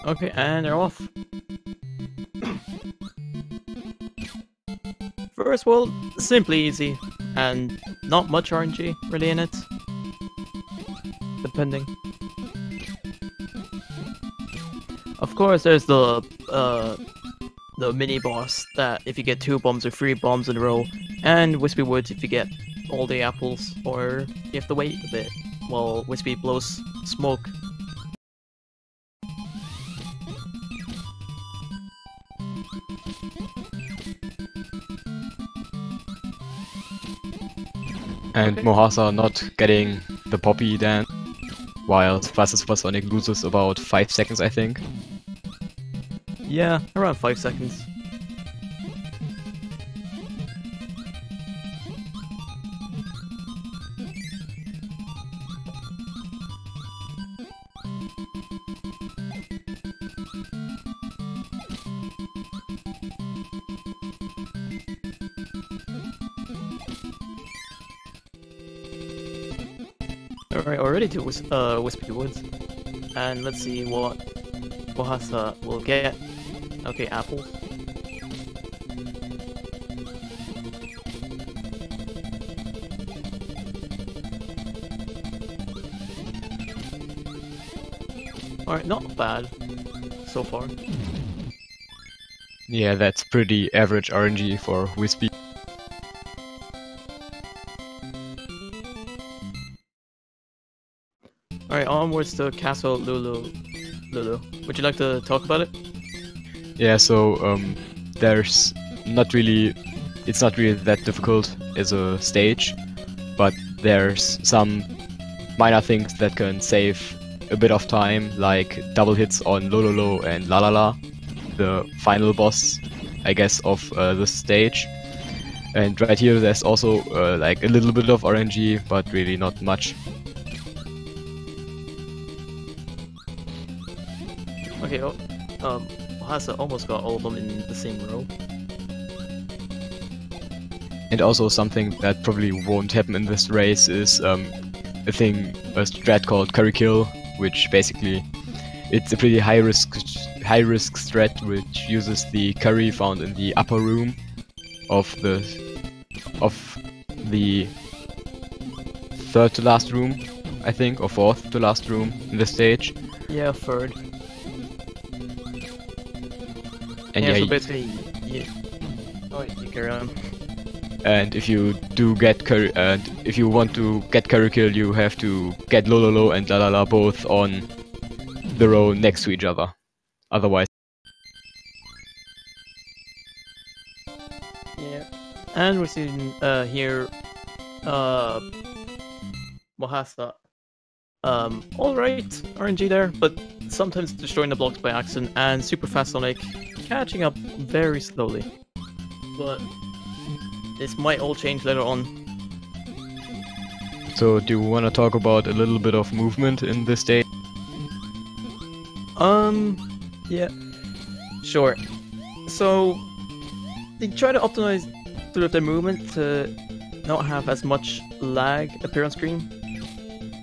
Okay, and they're off. First world, simply easy, and not much RNG really in it. Depending. Of course, there's the mini boss that if you get 2 bombs or 3 bombs in a row, and Wispy Woods if you get all the apples, or you have to wait a bit while Wispy blows smoke. And Okay. Mmohasa not getting the poppy dance, while FasterSuperSonic loses about 5 seconds, I think. Yeah, around 5 seconds. Alright, already to Wispy Woods. And let's see what Mmohasa will get. Okay, apples. Alright, not bad so far. Yeah, that's pretty average RNG for Wispy. Alright, onwards to Castle Lulu. Would you like to talk about it? Yeah, so there's not really, it's not really that difficult as a stage, but there's some minor things that can save a bit of time, like double hits on Lololo and La La La, the final boss, I guess, of the stage. And right here there's also like a little bit of RNG, but really not much. Okay, Mmohasa almost got all of them in the same row. And also something that probably won't happen in this race is a strat called Curry Kill, which basically it's a pretty high risk strat which uses the curry found in the upper room of the third to last room, I think, or fourth to last room in the stage. Yeah, third. And yeah, yeah, so basically, yeah. Alright, you carry on. and if you do get curry, and if you want to get Curry Kill, you have to get Lololo and La La La both on the row next to each other. Otherwise, Yeah. And we're seeing here Mmohasa. Alright, RNG there, but sometimes destroying the blocks by accident, and super fast Sonic catching up very slowly. But this might all change later on. so do you want to talk about a little bit of movement in this stage? Yeah, sure. So they try to optimize sort of their movement to not have as much lag appear on screen,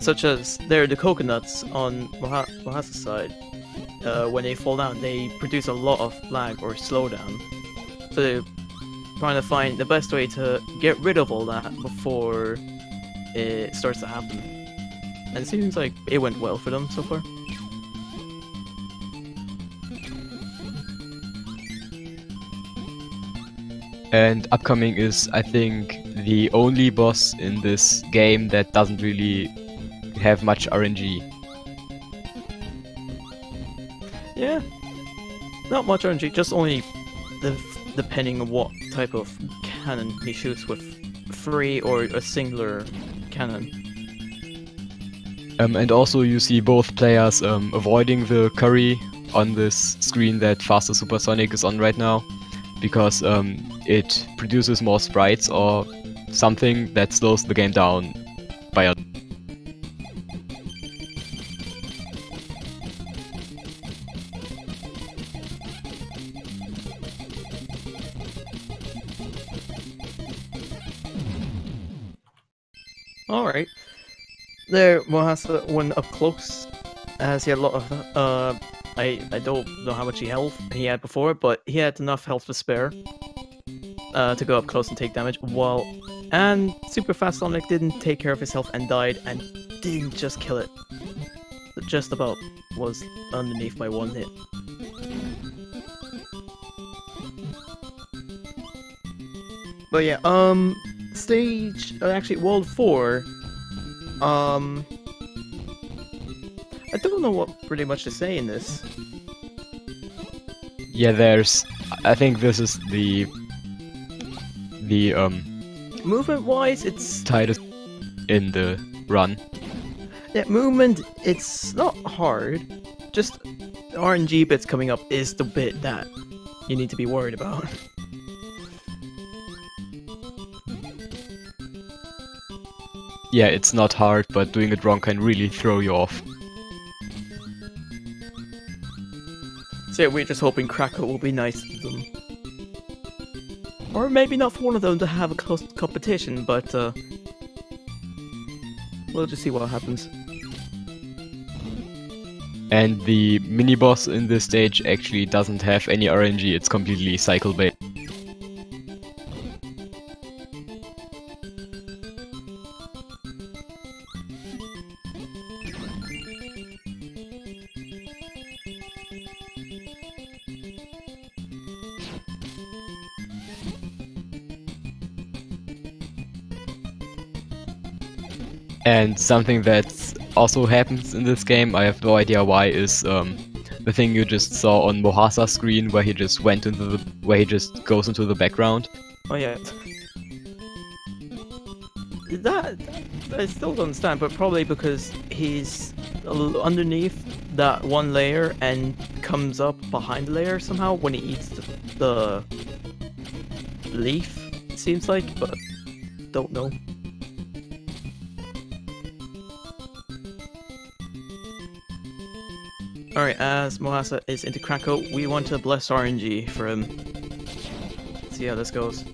such as the coconuts on Mmohasa's side. When they fall down, they produce a lot of lag or slowdown. So they're trying to find the best way to get rid of all that before it starts to happen. And it seems like it went well for them so far. And upcoming is, I think, the only boss in this game that doesn't really have much RNG. Yeah, not much RNG, just only depending on what type of cannon he shoots with, free or a singular cannon. And also you see both players avoiding the curry on this screen that FasterSuperSonic is on right now, because it produces more sprites or something that slows the game down by a... Alright. There, Mmohasa went up close as he had a lot of I don't know how much health he had before, but he had enough health to spare to go up close and take damage. And Super Fast Sonic didn't take care of his health and died, and didn't just kill it. Just about was underneath by one hit. But yeah, actually World 4, I don't know what pretty much to say in this. Yeah, I think this is the movement-wise, it's tightest in the run. Yeah, movement, it's not hard. Just RNG bits coming up is the bit that you need to be worried about. Yeah, it's not hard, but doing it wrong can really throw you off. So yeah, we're just hoping Cracko will be nice to them. Or maybe not for one of them to have a close competition, but we'll just see what happens. And the mini-boss in this stage actually doesn't have any RNG, it's completely cycle-based. And something that also happens in this game, I have no idea why, is the thing you just saw on Mmohasa's screen, where he just goes into the background. Oh yeah. That I still don't understand, but probably because he's underneath that one layer and comes up behind the layer somehow when he eats the leaf, it seems like, but don't know. Alright, as Mmohasa is into Cracko, we want to bless RNG for him. See how this goes.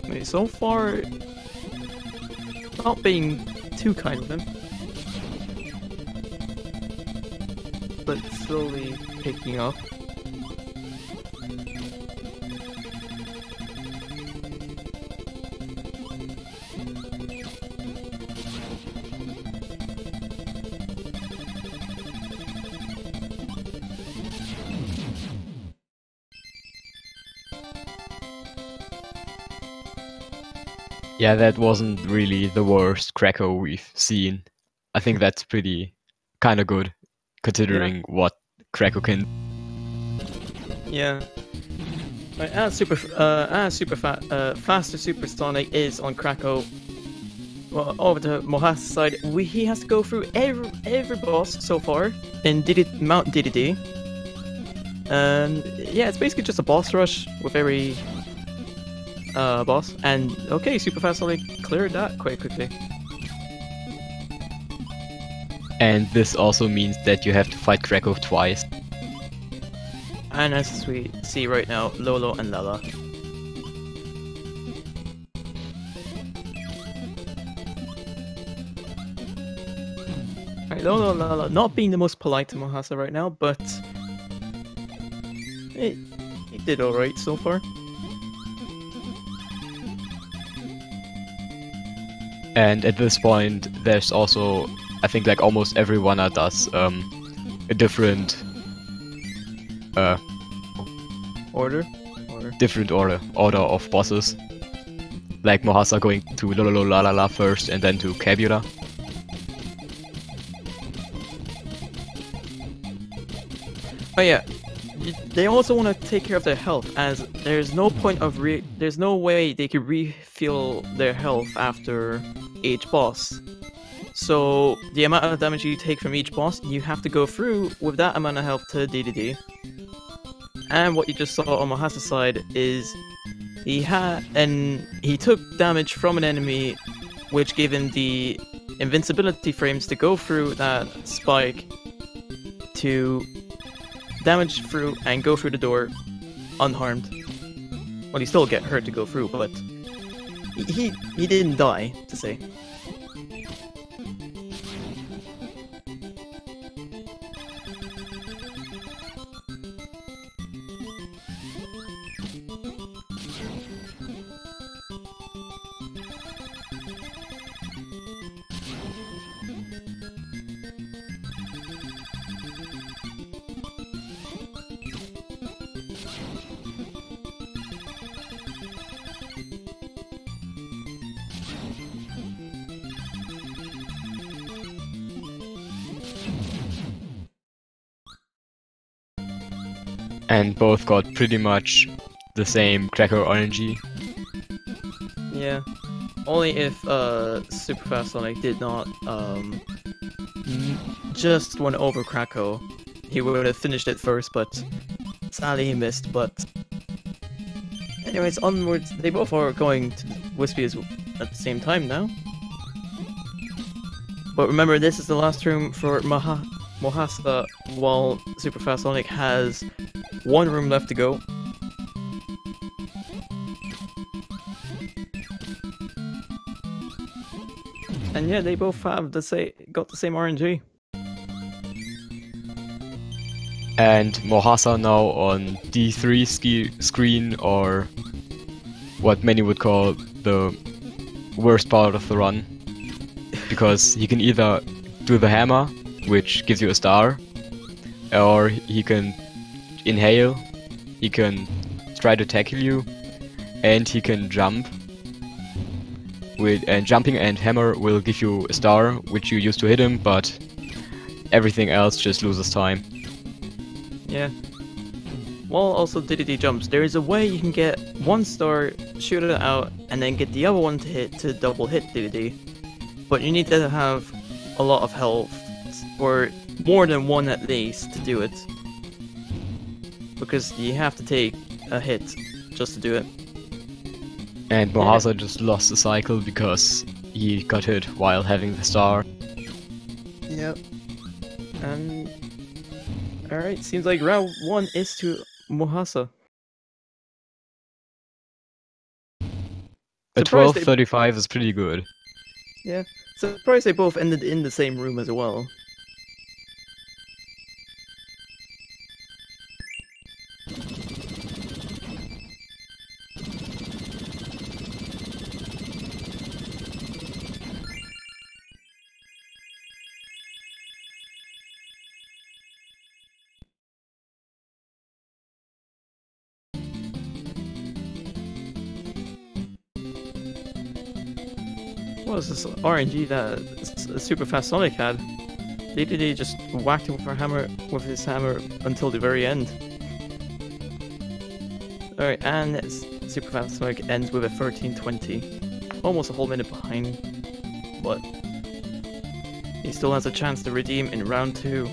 Wait, so far, not being too kind of him, but slowly picking up. Yeah, that wasn't really the worst Cracko we've seen. I think that's pretty kinda good, considering what Cracko can. Yeah. Right, as FasterSuperSonic is on Cracko, well, over to Mmohasa's side, he has to go through every boss so far in Mount DDD. And yeah, it's basically just a boss rush with every boss, and okay, Super Fast Sonic cleared that quite quickly. And this also means that you have to fight Cracko twice. And as we see right now, Lolo and Lala. Alright, Lolo and Lala not being the most polite to Mmohasa right now, but he did alright so far. And at this point, there's also, I think, like almost every runner does a different order of bosses. Like Mmohasa going to Lololo first, and then to Cabula. Oh yeah, they also want to take care of their health, as there's no point of there's no way they could refill their health after each boss. So the amount of damage you take from each boss, you have to go through with that amount of health to DDD. And what you just saw on Mmohasa's side is he took damage from an enemy, which gave him the invincibility frames to go through that spike, to damage through and go through the door unharmed. Well, he still get hurt to go through, but he didn't die, to say. And both got pretty much the same Cracko RNG. Yeah. Only if SuperSonic did not just went over Cracko, he would have finished it first, but sadly he missed. But anyways, onwards. They both are going to Wispies at the same time now. But remember, this is the last room for Mmohasa, while SuperSonic has one room left to go. And yeah, they both have got the same RNG. And Mmohasa now on D3 screen, or what many would call the worst part of the run. Because he can either do the hammer, which gives you a star, or he can inhale, he can try to tackle you, and he can jump. And jumping and hammer will give you a star, which you use to hit him, but everything else just loses time. Yeah. Well, also DDD jumps. There is a way you can get one star, shoot it out, and then get the other one to hit to double hit DDD. But you need to have a lot of health, or more than one at least, to do it. Because you have to take a hit just to do it. And Mmohasa just lost the cycle because he got hit while having the star. Yep. And alright, seems like round 1 is to Mmohasa. A 12:35 is pretty good. Yeah. Surprised they both ended in the same room as well. What was this RNG that SuperSonic had? DDD just whacked him with his hammer until the very end. Alright, and SuperSonic ends with a 13:20. Almost a whole minute behind, but he still has a chance to redeem in round 2.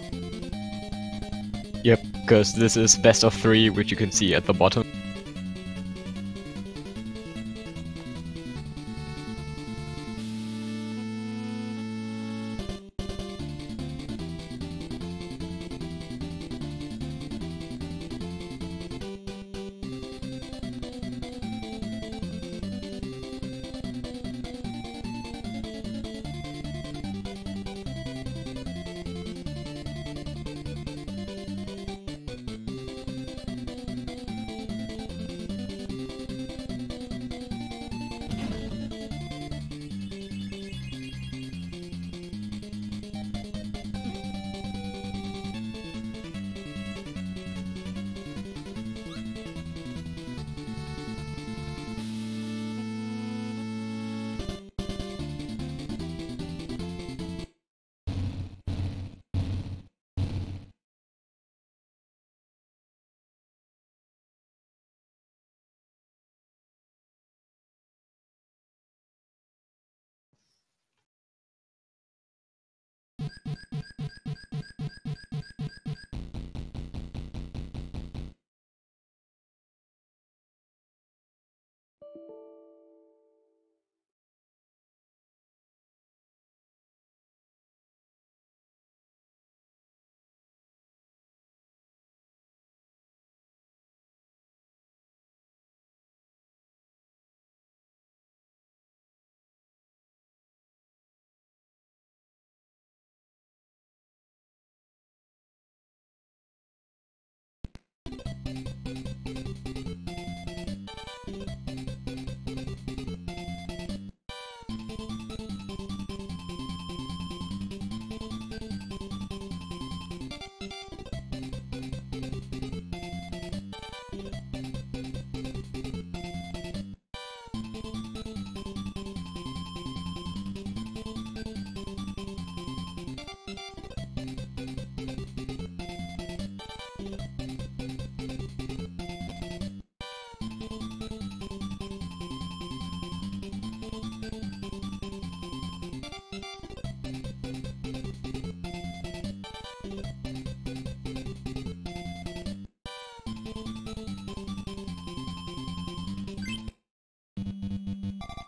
Yep, because this is best of 3, which you can see at the bottom.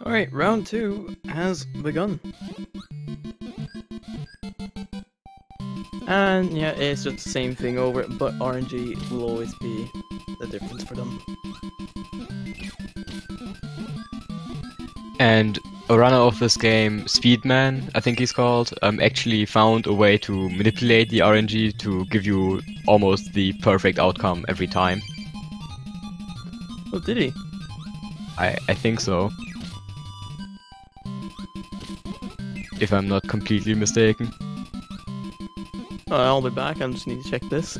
Alright, round 2 has begun. And yeah, it's just the same thing over, but RNG will always be the difference for them. And a runner of this game, Speedman, I think he's called, actually found a way to manipulate the RNG to give you almost the perfect outcome every time. Oh, did he? I think so. If I'm not completely mistaken. I'll be back, I just need to check this.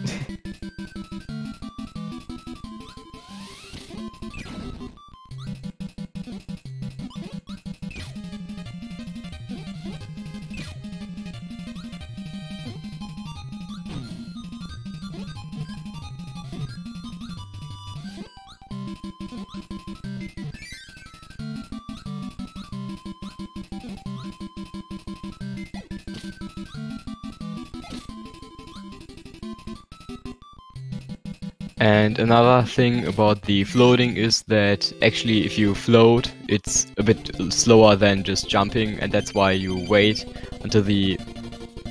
And another thing about the floating is that actually if you float, it's a bit slower than just jumping, and that's why you wait until the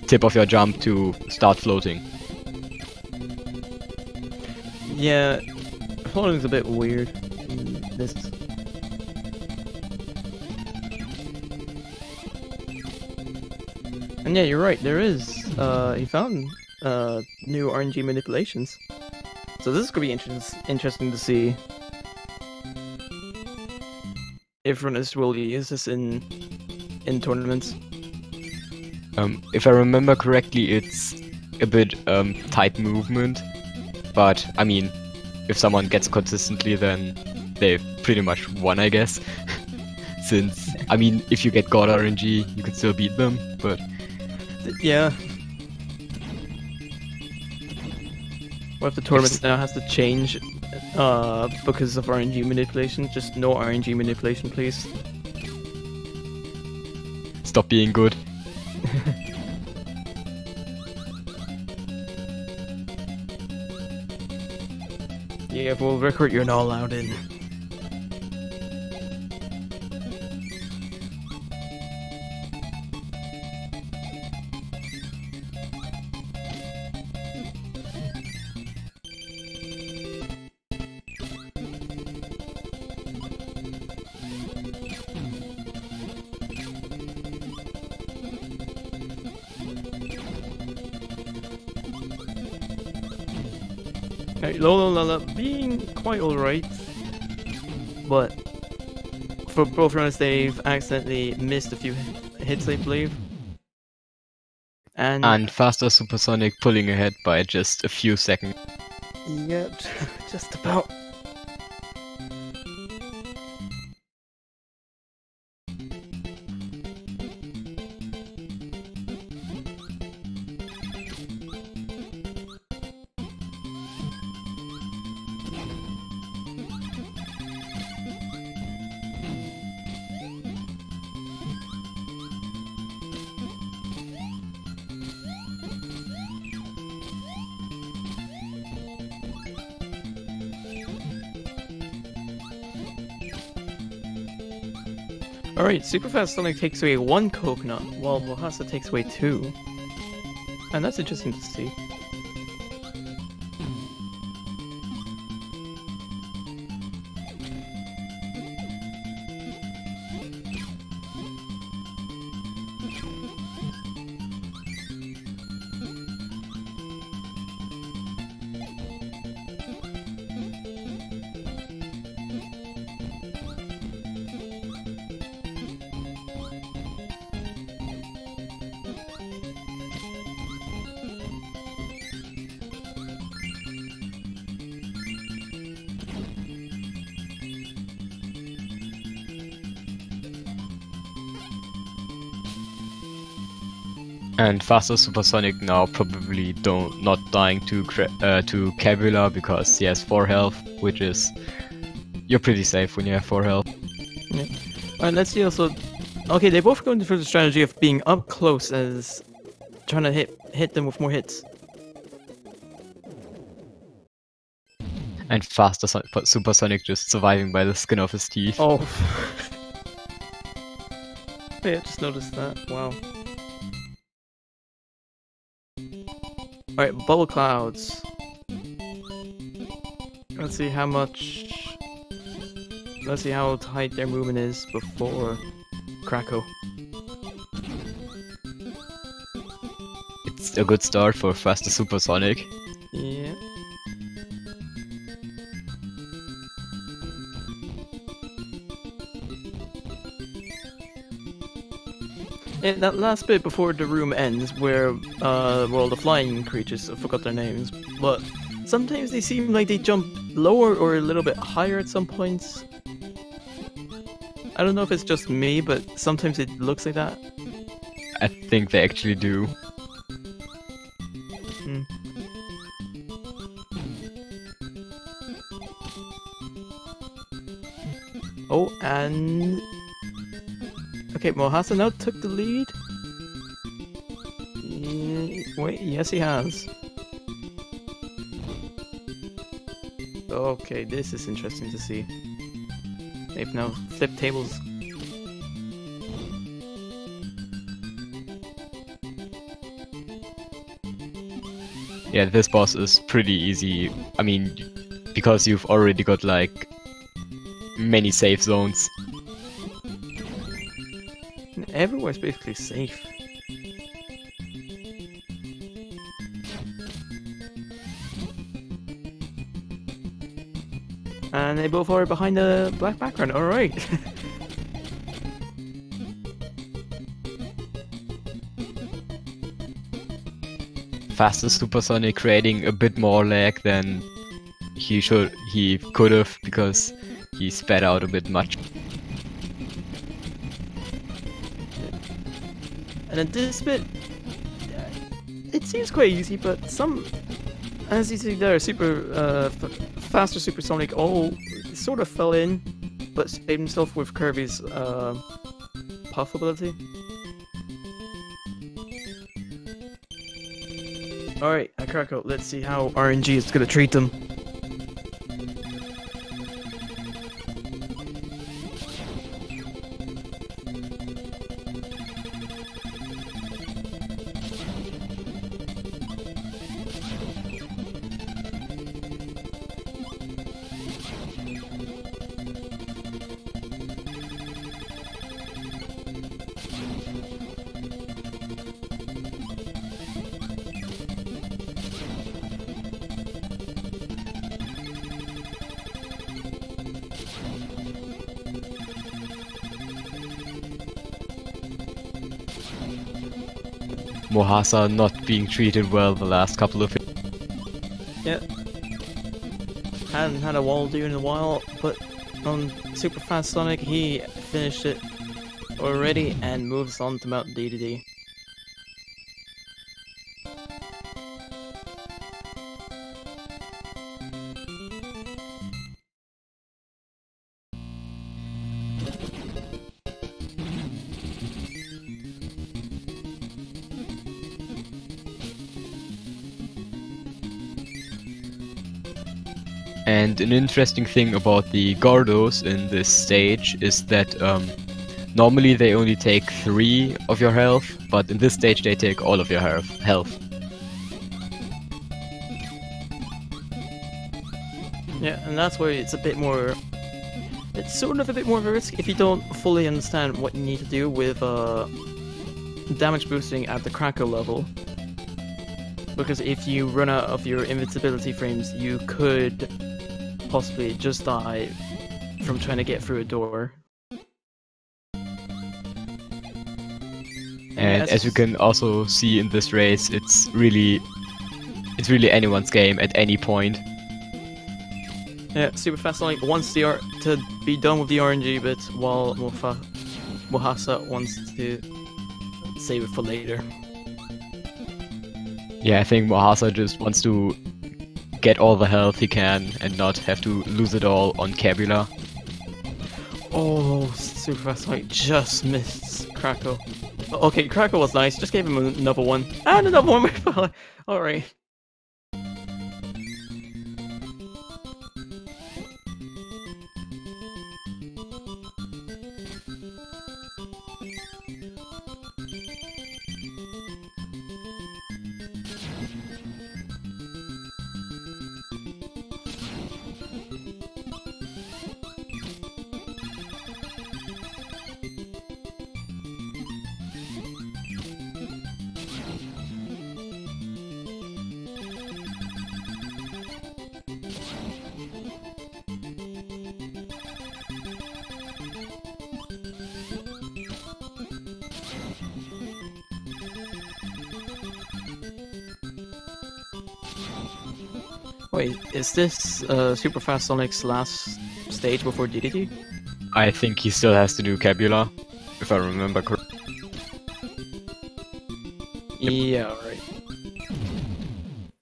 tip of your jump to start floating. Yeah, floating's a bit weird in this. And yeah, you're right, there is, he found new RNG manipulations. So this is going to be interesting to see if runners will use this in tournaments. If I remember correctly, it's a bit tight movement, but I mean, if someone gets consistently, then they've pretty much won, I guess. Since, I mean, if you get God RNG, you can still beat them, but... Yeah. What if the tournament now has to change because of RNG manipulation? Just no RNG manipulation, please. Stop being good. Yeah, well, record you're not allowed in. Okay, Lola being quite alright, but for both runners they've accidentally missed a few hits, I believe. And FasterSuperSonic pulling ahead by just a few seconds. yep, just about. Alright, FasterSuperSonic takes away 1 coconut, while Mmohasa takes away 2. And that's interesting to see. And FasterSuperSonic now probably not dying to Cabula because he has 4 health, which is you're pretty safe when you have 4 health. Yeah. Alright, let's see also. Okay, they both going for the strategy of being up close as trying to hit them with more hits. And FasterSuperSonic just surviving by the skin of his teeth. Oh. Yeah, just noticed that. Wow. Alright, bubble clouds. Let's see how much. Let's see how tight their movement is before Cracko. It's a good start for FasterSuperSonic. Yeah. And that last bit before the room ends, where well, the flying creatures, I forgot their names, but sometimes they seem like they jump lower or a little bit higher at some points. I don't know if it's just me, but sometimes it looks like that. I think they actually do. Hmm. Oh, and okay, Mmohasa now took the lead. Wait, yes he has. Okay, this is interesting to see. They've now flipped tables. Yeah, this boss is pretty easy. I mean, because you've already got like many safe zones. Everywhere's basically safe. And they both are behind the black background, alright. FasterSuperSonic creating a bit more lag than he could have because he sped out a bit much. And then this bit, it seems quite easy, but some, as you see there, FasterSuperSonic all sort of fell in, but saved himself with Kirby's puff ability. Alright, Cracko, let's see how RNG is gonna treat them. Mmohasa not being treated well the last couple of. Yeah. Hadn't had a wall do in a while, but on Super Fast Sonic he finished it already and moves on to Mount D. And an interesting thing about the Gordos in this stage is that normally they only take 3 of your health, but in this stage they take all of your health. Yeah, and that's why it's a bit more... It's sort of a bit more of a risk if you don't fully understand what you need to do with damage boosting at the Cracko level. Because if you run out of your invincibility frames, you could possibly just die from trying to get through a door. And as you can also see in this race, it's really anyone's game at any point. Yeah, Super Fast Sonic wants to be done with the RNG bit, while Mmohasa wants to save it for later. Yeah, I think Mmohasa just wants to get all the health he can and not have to lose it all on Cabula. Oh, Super Fast Sonic just missed Cracko. Okay, Cracko was nice. Just gave him another one. And another one. Alright. Wait, is this Super Fast Sonic's last stage before DDD? I think he still has to do Cabula, if I remember correctly. Yeah, right.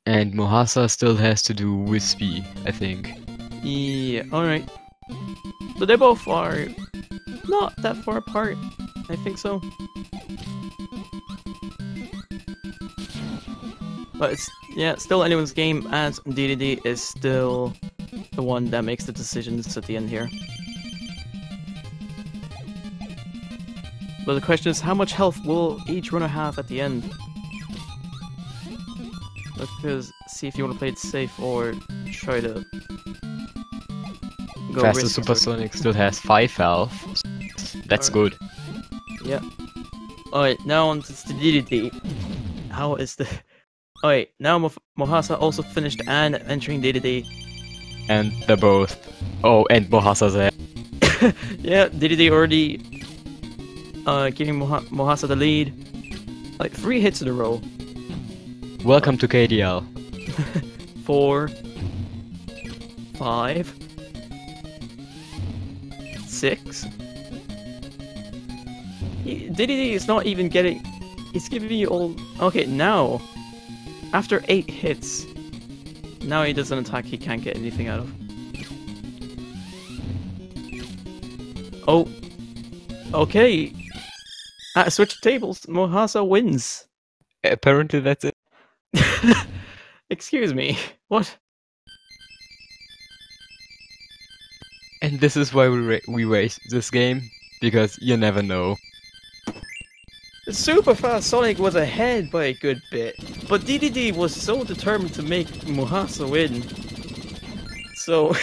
And Mmohasa still has to do Wispy, I think. Yeah, alright. But they both are not that far apart. I think so. But it's, yeah, still anyone's game, as DDD is still the one that makes the decisions at the end here. But the question is, how much health will each runner have at the end? Because see if you want to play it safe or try to go FasterSuperSonic still has 5 health. That's good. Yeah. Alright, now on to the DDD. How is the... Alright, now Mmohasa also finished and entering DDD. And they're both... Oh, and Mmohasa's there. Yeah, DDD already giving Mmohasa the lead. Like 3 hits in a row. Welcome to KDL. 4, 5, 6. DDD is not even getting... He's giving you all... Okay, now... After 8 hits, now he does an attack he can't get anything out of. Oh. Okay. Switch tables. Mmohasa wins. Apparently that's it. Excuse me. What? And this is why we waste this game, because you never know. Super Fast Sonic was ahead by a good bit, but DDD was so determined to make Mmohasa win. So,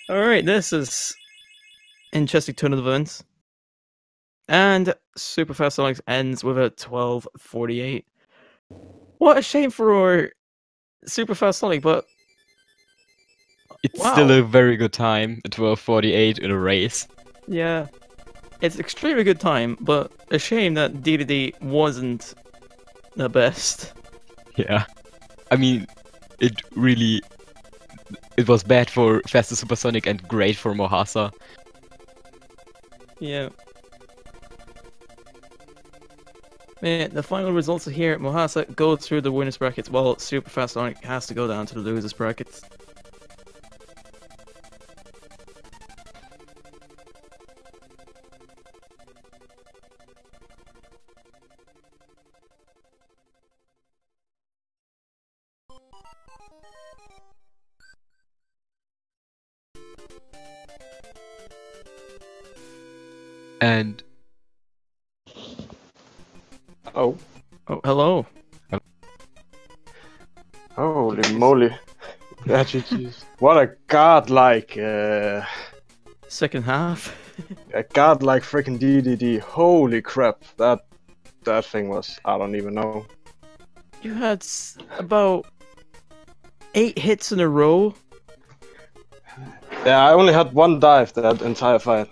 alright, this is interesting turn of events. And Super Fast Sonic ends with a 12:48. What a shame for Super Fast Sonic, but it's still a very good time, a 12:48 in a race. Yeah. It's extremely good time, but a shame that DDD wasn't the best. Yeah. I mean, it was bad for FasterSuperSonic and great for Mmohasa. Yeah. Man, the final results are here. Mmohasa goes through the winners brackets, while Super Fast Sonic has to go down to the losers brackets. And oh, hello. Holy moly! What a godlike second half. a godlike freaking DDD! Holy crap! That thing was, I don't even know. You had about 8 hits in a row. Yeah, I only had 1 dive that entire fight.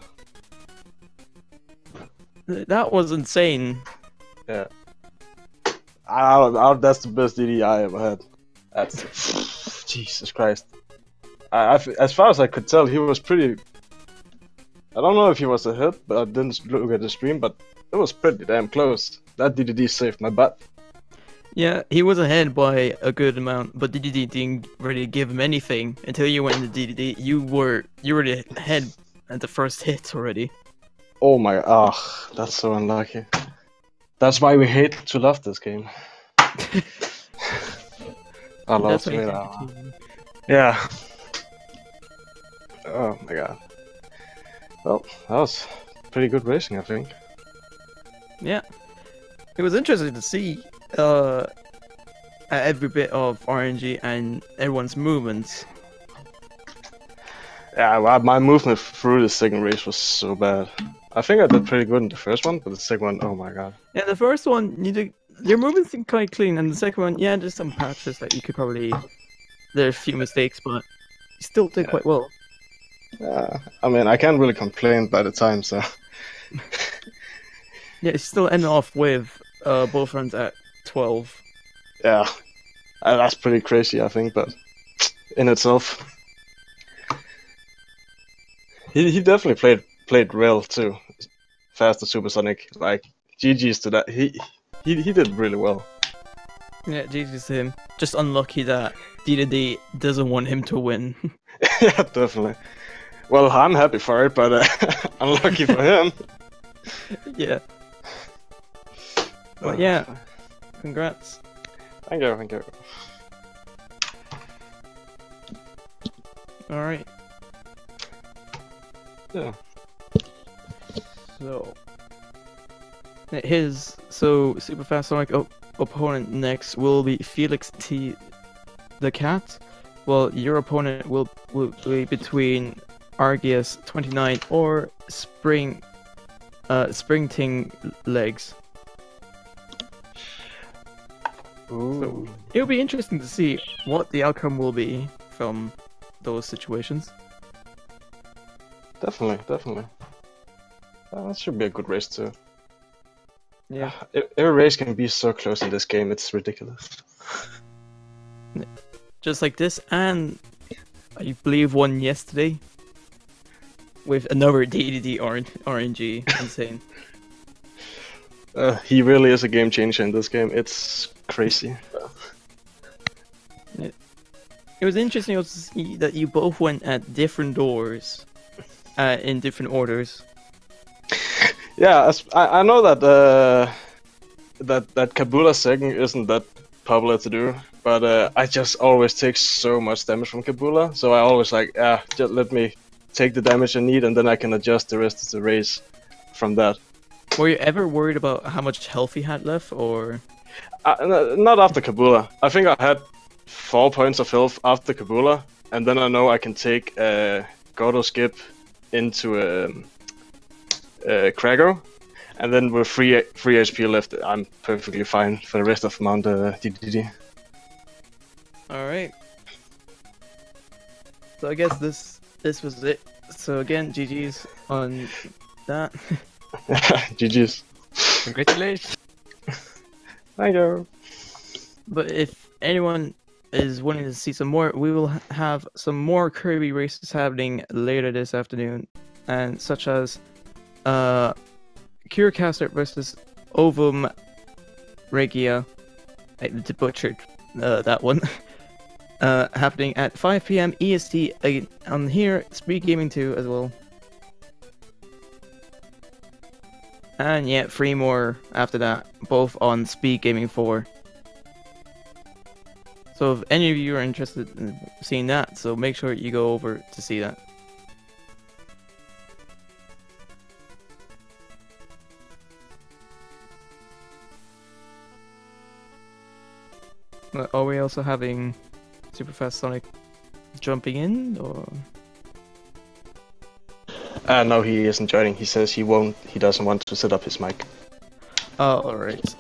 That was insane. Yeah. That's the best DD I ever had. That's... Jesus Christ. As far as I could tell, he was pretty... I don't know if he was a hit, but I didn't look at the stream, but it was pretty damn close. That DDD saved my butt. Yeah, he was ahead by a good amount, but DDD didn't really give him anything until you went into DDD. You were already ahead at the first hit already. Oh my, that's so unlucky. That's why we hate to love this game. I love That's to why you hate take our... the team. Yeah. Oh my god. Well, that was pretty good racing, I think. Yeah, it was interesting to see every bit of RNG and everyone's movements. Yeah, well, my movement through the second race was so bad. I think I did pretty good in the first one, but the second one, oh my god. Yeah, the first one, your movements seemed quite clean, and the second one, yeah, there's some patches that you could probably. There's a few mistakes, but you still did quite well. Yeah, I mean, I can't really complain by the time, so. Yeah, you still end off with both runs at 12. Yeah, that's pretty crazy, I think, but in itself. He definitely played well too. FasterSuperSonic, like GG's to that. He did really well. Yeah, GG's to him. Just unlucky that DDD doesn't want him to win. Yeah, definitely. Well, I'm happy for it, but unlucky for him. Yeah. But yeah, congrats. Thank you, thank you. Alright. Yeah. So his Super Fast Sonic opponent next will be Felix T the Cat, while your opponent will be between Argius 29 or Springting Legs. Ooh. So it'll be interesting to see what the outcome will be from those situations. Definitely. That should be a good race too. Yeah. Every race can be so close in this game, it's ridiculous. Just like this, and I believe one yesterday with another DDD RNG. Insane. He really is a game changer in this game. It's crazy. It was interesting also to see that you both went at different doors, in different orders. Yeah, I know that that Kabula second isn't that popular to do, but I just always take so much damage from Kabula, so I always like, just let me take the damage I need, and then I can adjust the rest of the race from that. Were you ever worried about how much health he had left, or? Not after Kabula. I think I had 4 points of health after Kabula, and then I know I can take Gordo Skip into Cracko, and then with 3 HP left, I'm perfectly fine for the rest of Mount DDD. Alright. So I guess this was it. So again, GG's on that. GG's. Congratulations. Thank you. But if anyone is wanting to see some more, we will have some more Kirby races happening later this afternoon, and such as Curecaster versus Ovum Regia. I butchered that one. Happening at 5 PM EST on here, Speed Gaming 2 as well. And yeah, 3 more after that, both on Speed Gaming 4. So if any of you are interested in seeing that, so make sure you go over to see that. Are we also having Super Fast Sonic jumping in, or? No, he isn't joining. He says he doesn't want to set up his mic. Oh, alright.